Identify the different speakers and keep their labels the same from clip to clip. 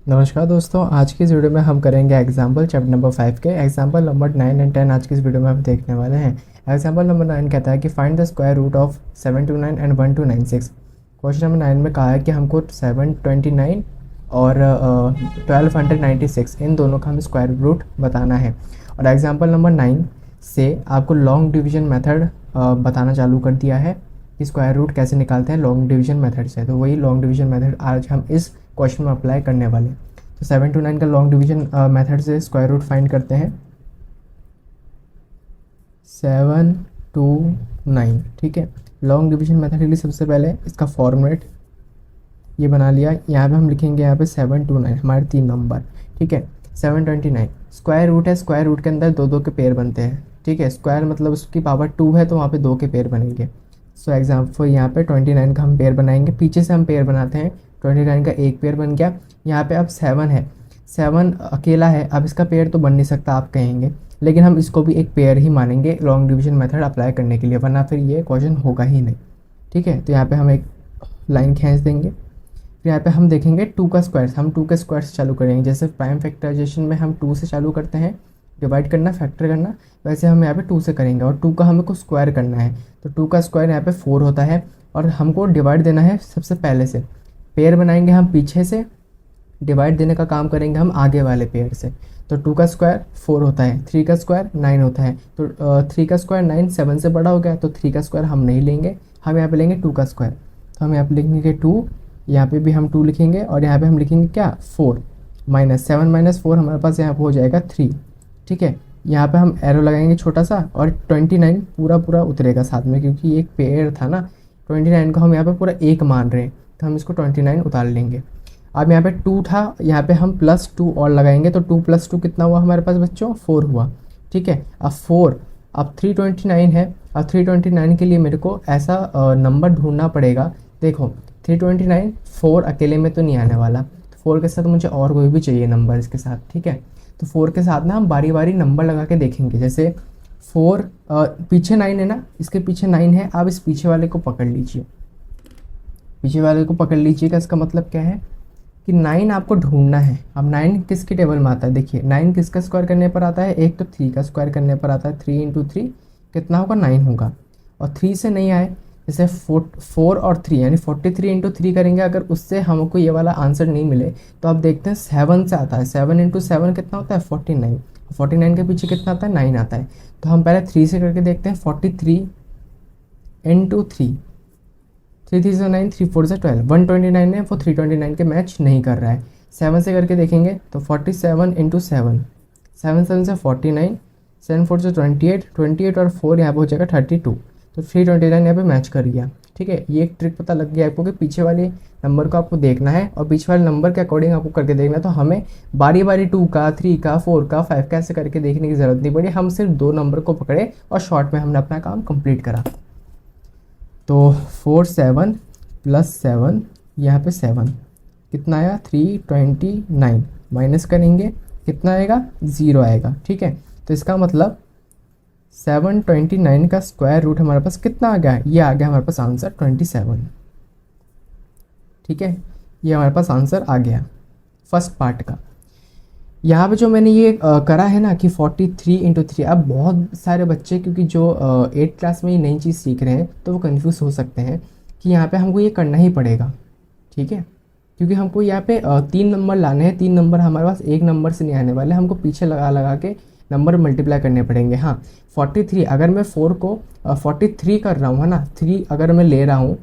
Speaker 1: नमस्कार दोस्तों, आज की इस वीडियो में हम करेंगे एग्जाम्पल चैप्टर नंबर 5 के एग्जाम्पल नंबर 9 एंड 10 आज की इस वीडियो में हम देखने वाले हैं। एग्जाम्पल नंबर 9 कहता है कि find the square root of 729 and 1296। Question number 9 में कहा है कि हमको 729 और 1296 इन दोनों का हमें स्क्वायर रूट बताना है। और एग्जाम्पल नंबर 9 से आपको लॉन्ग डिवीजन मेथड बताना चालू कर दिया है कि स्क्वायर रूट कैसे निकालते हैं लॉन्ग डिवीजन मेथड से। तो वही लॉन्ग डिवीजन मेथड आज हम इस क्वेश्चन में अप्लाई करने वाले। तो 729 का लॉन्ग डिवीजन मेथड से स्क्वायर रूट फाइंड करते हैं। 729, ठीक है। लॉन्ग डिवीजन मेथड के लिए सबसे पहले इसका फॉर्मेट ये बना लिया। यहाँ पे हम लिखेंगे यहाँ पे 729 हमारे 3 नंबर, ठीक है। 729 स्क्वायर रूट है, स्क्वायर रूट के अंदर 2 के पेयर बनते हैं, ठीक है। स्क्वायर मतलब उसकी पावर 2 है तो वहाँ पे 2 के पेयर बनेंगे। सो एग्जाम्पल यहाँ पे 29 का हम पेयर बनाएंगे, पीछे से हम पेयर बनाते हैं। 29 का एक पेयर बन गया। यहाँ पे अब 7 है, 7 अकेला है, अब इसका पेयर तो बन नहीं सकता आप कहेंगे, लेकिन हम इसको भी एक पेयर ही मानेंगे लॉन्ग डिवीजन मेथड अप्लाई करने के लिए, वरना फिर ये क्वेश्चन होगा ही नहीं, ठीक है। तो यहाँ पे हम एक लाइन खींच देंगे। फिर यहाँ पे हम देखेंगे 2 का स्क्वायर, हम 2 के स्क्वायर से चालू करेंगे। जैसे प्राइम फैक्टराइजेशन में हम 2 से चालू करते हैं, डिवाइड करना फैक्टर करना, वैसे हम यहाँ पे 2 से करेंगे। और 2 का हमें को स्क्वायर करना है, तो 2 का स्क्वायर यहाँ पे 4 होता है। और हमको डिवाइड देना है सबसे पहले से, पेयर बनाएंगे हम पीछे से, डिवाइड देने का काम करेंगे हम आगे वाले पेयर से। तो 2 का स्क्वायर 4 होता है, 3 का स्क्वायर 9 होता है। तो 3 का स्क्वायर 9 7 से बड़ा हो गया, तो 3 का स्क्वायर हम नहीं लेंगे, हम यहाँ पे लेंगे 2 का स्क्वायर। तो हम यहाँ पे लिखेंगे 2, यहाँ पे भी हम 2 लिखेंगे, और यहाँ पे हम लिखेंगे क्या 4 माइनस 7 माइनस 4 हमारे पास यहाँ पे हो जाएगा 3, ठीक है। यहाँ पे हम एरो लगाएंगे छोटा सा, और 29 पूरा उतरेगा साथ में, क्योंकि एक पेयर था ना। 29 को हम यहाँ पे पूरा एक मान रहे हैं, तो हम इसको 29 उतार लेंगे। अब यहाँ पे 2 था, यहाँ पे हम +2 और लगाएंगे, तो 2 + 2 कितना हुआ हमारे पास बच्चों 4 हुआ, ठीक है। अब 4, अब 329 है। अब 329 के लिए मेरे को ऐसा नंबर ढूंढना पड़ेगा। देखो 329 4 अकेले में तो नहीं आने वाला, तो 4 के साथ मुझे और कोई भी चाहिए नंबर इसके साथ, ठीक है। तो 4 के साथ ना हम बारी बारी नंबर लगा के देखेंगे। जैसे 4 पीछे 9 है ना, इसके पीछे 9 है। आप इस पीछे वाले को पकड़ लीजिए, पीछे वाले को पकड़ लीजिएगा। इसका मतलब क्या है कि 9 आपको ढूंढना है। अब 9 किसके टेबल में आता है, देखिए 9 किसका स्क्वायर करने पर आता है, एक तो 3 का स्क्वायर करने पर आता है। 3 × 3 कितना होगा 9 होगा। और 3 से नहीं आए, जैसे 4 और 3 यानी 43 × 3 करेंगे। अगर उससे हमको ये वाला आंसर नहीं मिले तो आप देखते हैं 7 से आता है। 7 × 7 कितना होता है 49। 49 के पीछे कितना आता है 9 आता है। तो हम पहले 3 से करके देखते हैं। 43 × 3, 3 3 से 9, 3 4 से 12, 129 है, वो 329 के मैच नहीं कर रहा है। 7 से करके देखेंगे तो 47 × 7, 7 7 से 49, 7 4 से 28, 28 और 4 यहाँ पे हो जाएगा 32। तो 329 यहाँ पे मैच कर गया, ठीक है। ये एक ट्रिक पता लग गया आपको कि पीछे वाले नंबर को आपको देखना है, और पीछे वाले नंबर के अकॉर्डिंग आपको करके देखना है। तो हमें बारी बारी 2 का 3 का 4 का 5 का ऐसे करके देखने की ज़रूरत नहीं पड़ी। हम सिर्फ 2 नंबर को पकड़े और शॉर्ट में हमने अपना काम कंप्लीट करा। तो 4 7 + 7, यहाँ पे 7 कितना आया 329, माइनस करेंगे कितना आएगा 0 आएगा, ठीक है। तो इसका मतलब 729 का स्क्वायर रूट हमारे पास कितना आ गया, ये आ गया हमारे पास आंसर 27, ठीक है। ये हमारे पास आंसर आ गया फर्स्ट पार्ट का। यहाँ पे जो मैंने ये करा है ना कि 43 × 3, अब बहुत सारे बच्चे क्योंकि जो 8th क्लास में ये नई चीज़ सीख रहे हैं तो वो कंफ्यूज हो सकते हैं कि यहाँ पे हमको ये करना ही पड़ेगा, ठीक है। क्योंकि हमको यहाँ पे 3 नंबर लाने हैं, 3 नंबर हमारे पास एक नंबर से नहीं आने वाले, हमको पीछे लगा लगा के नंबर मल्टीप्लाई करने पड़ेंगे। हाँ 43, अगर मैं 4 को 43 कर रहा हूँ, है ना, 3 अगर मैं ले रहा हूँ,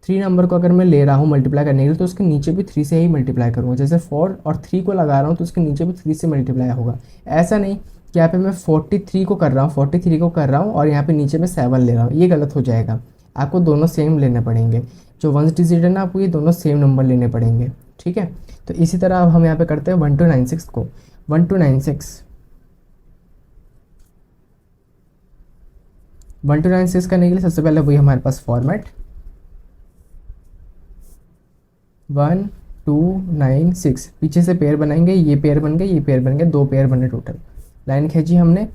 Speaker 1: 3 नंबर को अगर मैं ले रहा हूँ मल्टीप्लाई करने के लिए, तो उसके नीचे भी 3 से ही मल्टीप्लाई करूँगा। जैसे 4 और 3 को लगा रहा हूँ तो उसके नीचे भी 3 से मल्टीप्लाई होगा। ऐसा नहीं कि यहाँ पे मैं 43 को कर रहा हूँ, 43 को कर रहा हूँ और यहाँ पे नीचे में 7 ले रहा हूँ, ये गलत हो जाएगा। आपको दोनों सेम लेने पड़ेंगे। जो 1 डिजिट है ना, आपको ये दोनों सेम नंबर लेने पड़ेंगे, ठीक है। तो इसी तरह अब हम यहाँ पे करते हैं 1296 को। 1296 करने के लिए सबसे पहले वही हमारे पास फॉर्मेट 1296, पीछे से पेयर बनाएंगे, ये पेयर बन गए, ये पेयर बन गए, 2 पेयर बने टोटल। लाइन खींची हमने।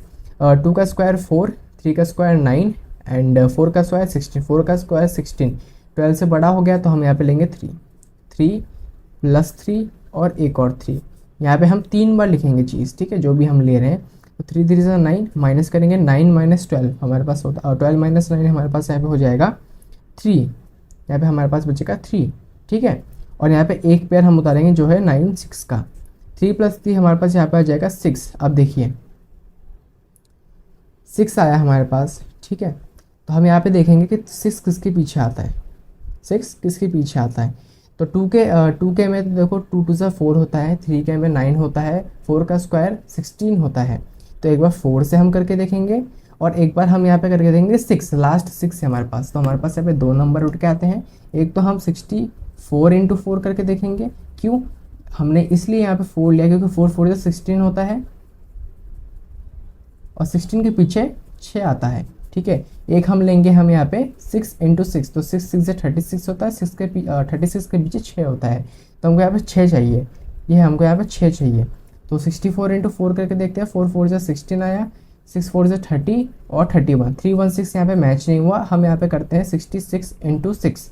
Speaker 1: 2 का स्क्वायर 4, 3 का स्क्वायर 9 एंड 4 का स्क्वायर 16, 4 का स्क्वायर 16, 12 से बड़ा हो गया तो हम यहाँ पे लेंगे 3 + 3 और एक और 3। यहाँ पे हम 3 बार लिखेंगे चीज़, ठीक है, जो भी हम ले रहे हैं। तो 3 3 से 9, माइनस करेंगे 9 माइनस 12 हमारे पास होता, और 12 माइनस 9 हमारे पास यहाँ पे हो जाएगा 3। यहाँ पे हमारे पास बचेगा 3, ठीक है। और यहाँ पे एक पेयर हम उतारेंगे जो है 9 6 का। 3 + 3 हमारे पास यहाँ पे आ जाएगा 6। अब देखिए 6 आया हमारे पास, ठीक है। तो हम यहाँ पे देखेंगे कि 6 किसके पीछे आता है, 6 किसके पीछे आता है। तो 2 के में तो देखो 2 2 से 4 होता है, 3 के में 9 होता है, 4 का स्क्वायर 16 होता है। तो एक बार 4 से हम करके देखेंगे और एक बार हम यहाँ पे करके देखेंगे 6, लास्ट 6 है हमारे पास। तो हमारे पास यहाँ पे 2 नंबर उठ के आते हैं। एक तो हम 64 × 4 करके देखेंगे। क्यों हमने इसलिए यहाँ पे 4 लिया क्योंकि 4 4 से 16 होता है और 16 के पीछे 6 आता है, ठीक है। एक हम लेंगे हम यहाँ पे 6 × 6, तो 6 6 से 36 होता है, 36 के पीछे 6 होता है। तो हमको यहाँ पे 6 चाहिए, ये हमको यहाँ पे 6 चाहिए। तो 64 × 4 करके देखते हैं। 4 4 से 16 आया, 6 4 से 30 और 31, 316 यहाँ पे मैच नहीं हुआ। हम यहाँ पे करते हैं 66 × 6,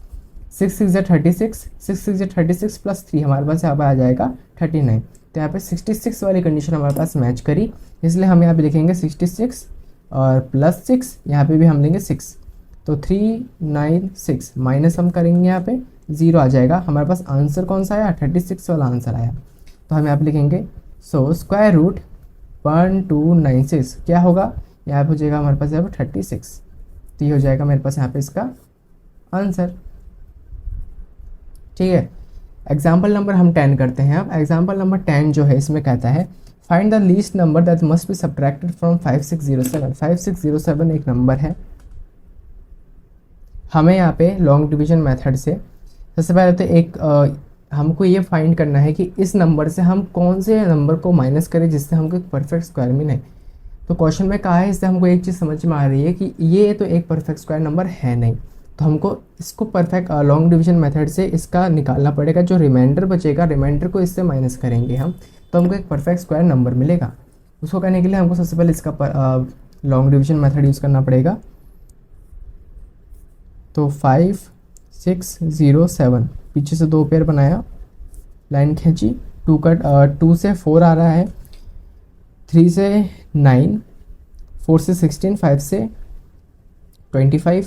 Speaker 1: 6 6 से 36, 6 6 से 36 + 3 हमारे पास यहाँ पे आ जाएगा 39। तो यहाँ पे 66 वाली कंडीशन हमारे पास मैच करी, इसलिए हम यहाँ पे लिखेंगे 66 और +6, यहाँ पे भी हम लेंगे 6। तो 396 माइनस हम करेंगे, यहाँ पे 0 आ जाएगा। हमारे पास आंसर कौन सा आया, 36 वाला आंसर आया। तो हम यहाँ पे लिखेंगे √1296 क्या होगा, यहाँ पे हो जाएगा हमारे पास यहाँ पे 36। तो ये हो जाएगा मेरे पास यहाँ पे इसका आंसर, ठीक है। एग्जाम्पल नंबर हम 10 करते हैं। अब एग्जाम्पल नंबर 10 जो है इसमें कहता है find the least number that must be subtracted from 5607। 5607 एक नंबर है। हमें यहाँ पे लॉन्ग डिवीजन मेथड से सबसे पहले तो हमको ये फाइंड करना है कि इस नंबर से हम कौन से नंबर को माइनस करें जिससे हमको एक परफेक्ट स्क्वायर मिले। तो क्वेश्चन में कहा है, इससे हमको एक चीज़ समझ में आ रही है कि ये तो एक परफेक्ट स्क्वायर नंबर है नहीं, तो हमको इसको परफेक्ट लॉन्ग डिवीजन मेथड से इसका निकालना पड़ेगा। जो रिमाइंडर बचेगा, रिमाइंडर को इससे माइनस करेंगे हम, तो हमको एक परफेक्ट स्क्वायर नंबर मिलेगा। उसको करने के लिए हमको सबसे पहले इसका लॉन्ग डिवीजन मेथड यूज़ करना पड़ेगा। तो 5607 पीछे से 2 पेयर बनाया, लाइन खींची, 2 से 4 आ रहा है, 3 से 9, 4 से 16, 5 से 25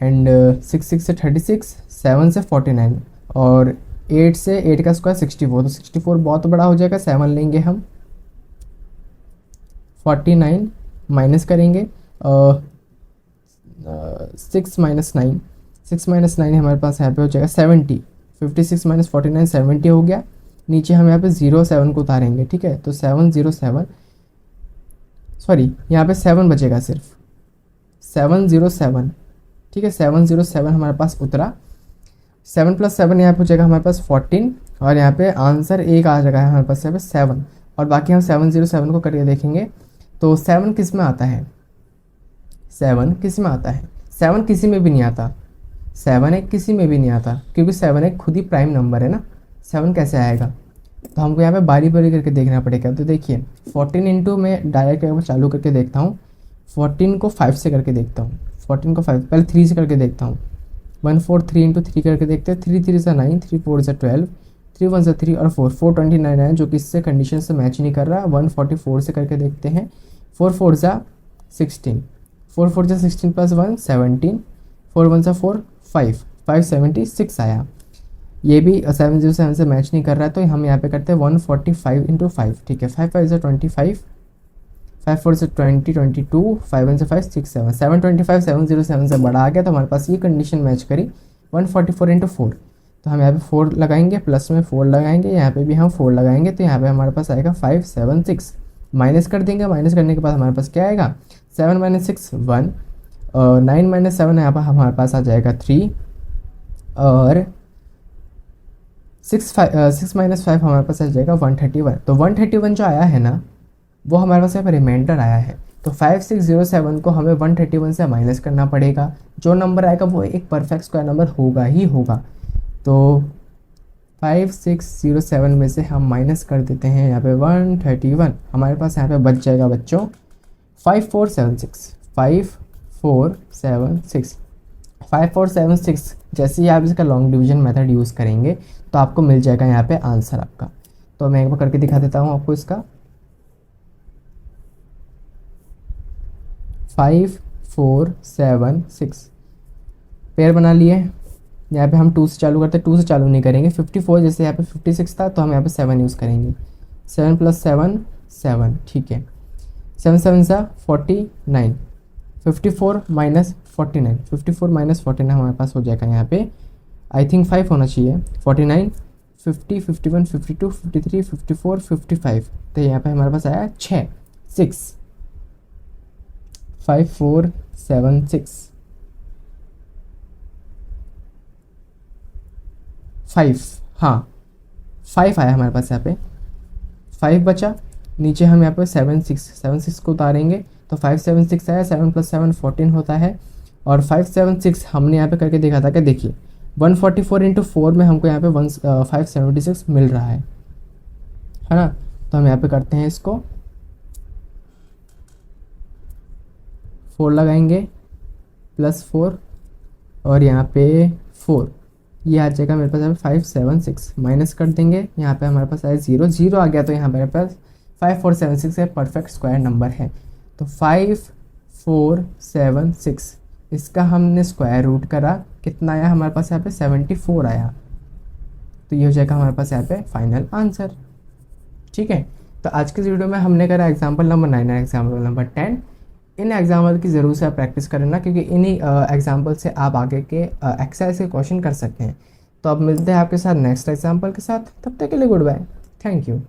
Speaker 1: एंड 6 6 से 36, 7 से 49 और 8 से 8 का स्क्वायर 64। तो 64 बहुत बड़ा हो जाएगा, 7 लेंगे हम। 49 माइनस करेंगे 6 - 9, 6 - 9 हमारे पास यहाँ पे हो जाएगा 70। 56 - 49 70 हो गया। नीचे हम यहाँ पे 07 को उतारेंगे, ठीक है। तो 707 सॉरी यहाँ पे 7 बचेगा सिर्फ, 707, ठीक है। 707 हमारे पास उतरा। 7 + 7 यहाँ पे हो जाएगा हमारे पास 14 और यहाँ पे आंसर एक आ जाएगा हमारे पास यहाँ पे 7। और बाकी हम 707 को करके देखेंगे। तो 7 किस में आता है, 7 किस में आता है, 7 किसी में भी नहीं आता, 7 एक किसी में भी नहीं आता, क्योंकि 7 एक खुद ही प्राइम नंबर है ना। 7 कैसे आएगा, तो हमको यहाँ पे बारी बारी करके देखना पड़ेगा। तो देखिए 14 इंटू में डायरेक्ट चालू करके देखता हूँ, 14 को 5 से करके देखता हूँ, 14 को 5 पहले 3 से करके देखता हूँ। 143 × 3 करके देखते हैं। 3 3 से 9, 3 4 से 12, 3 1 से 3 और 4 429 है, जो कि इससे कंडीशन से मैच नहीं कर रहा। 144 से करके देखते हैं। 4 4 से 16, 4 4 से 16 + 1 17, 4 1 से 4 5 576 आया। ये भी 707 से मैच नहीं कर रहा है, तो हम यहाँ पे करते हैं 145 × 5, ठीक है। 5 5 से 25, 5 4 से 20 22, 5 1 से 5 6 7 725 707 से बड़ा आ गया। तो हमारे पास ये कंडीशन मैच करी 144 × 4। तो हम यहाँ पे 4 लगाएंगे, प्लस में 4 लगाएंगे, यहाँ पे भी हम 4 लगाएंगे। तो यहाँ पे हमारे पास आएगा 576, माइनस कर देंगे। माइनस करने के बाद हमारे पास क्या आएगा, 7 - 6 1, 9 - 7 यहाँ पर हमारे पास आ जाएगा 3 और 6 - 5 हमारे पास आ जाएगा 131। तो 131 जो आया है ना, वो हमारे पास यहाँ पर रिमाइंडर आया है। तो 5607 को हमें 131 से माइनस करना पड़ेगा। जो नंबर आएगा वो एक परफेक्ट स्क्वायर नंबर होगा ही होगा। तो 5607 में से हम माइनस कर देते हैं यहाँ पे 131। हमारे पास यहाँ पे बच जाएगा बच्चों 5476 5476 5476। जैसे ही आप इसका लॉन्ग डिवीजन मेथड यूज़ करेंगे तो आपको मिल जाएगा यहाँ पे आंसर आपका। तो मैं एक बार करके दिखा देता हूँ आपको इसका। 5 4 7 6 पेयर बना लिए। यहाँ पे हम 2 से चालू करते हैं, 2 से चालू नहीं करेंगे। 54 जैसे यहाँ पे 56 था तो हम यहाँ पे 7 यूज़ करेंगे। 7 + 7 7, ठीक है। 7 7 सा 49, 54 - 49, 54 - 49 हमारे पास हो जाएगा यहाँ पे। आई थिंक 5 होना चाहिए। 49 50 51 52 53 54 55, तो यहाँ पे हमारे पास आया 6 6 5 4 7 6 5, हाँ 5 आया हमारे पास यहाँ पे। 5 बचा, नीचे हम यहाँ पे 7 6 को उतारेंगे तो 5 7 6 आया। 7 + 7 14 होता है। और 5 7 6 हमने यहाँ पे करके देखा था कि देखिए 144 × 4 में हमको यहाँ पे 576 मिल रहा है ना। तो हम यहाँ पे करते हैं इसको, 4 लगाएंगे +4 और यहाँ पे 4, ये आ जाएगा मेरे पास 5 7 6 माइनस कर देंगे। यहाँ पे हमारे पास आया 0 0 आ गया, तो यहाँ मेरे पास 5 4 7 6 है, परफेक्ट स्क्वायर नंबर है। तो 5 4 7 6 इसका हमने स्क्वायर रूट करा, कितना आया हमारे पास यहाँ पे 74 आया। तो ये हो जाएगा हमारे पास यहाँ पे फाइनल आंसर, ठीक है। तो आज के वीडियो में हमने करा एग्जाम्पल नंबर 9 और एग्जाम्पल नंबर 10। इन एग्जाम्पल की ज़रूर से आप प्रैक्टिस करना, क्योंकि इन्हीं एग्जाम्पल से आप आगे के एक्सरसाइज के क्वेश्चन कर सकते हैं। तो अब मिलते हैं आपके साथ नेक्स्ट एग्जाम्पल के साथ, तब तक के लिए गुड बाय, थैंक यू।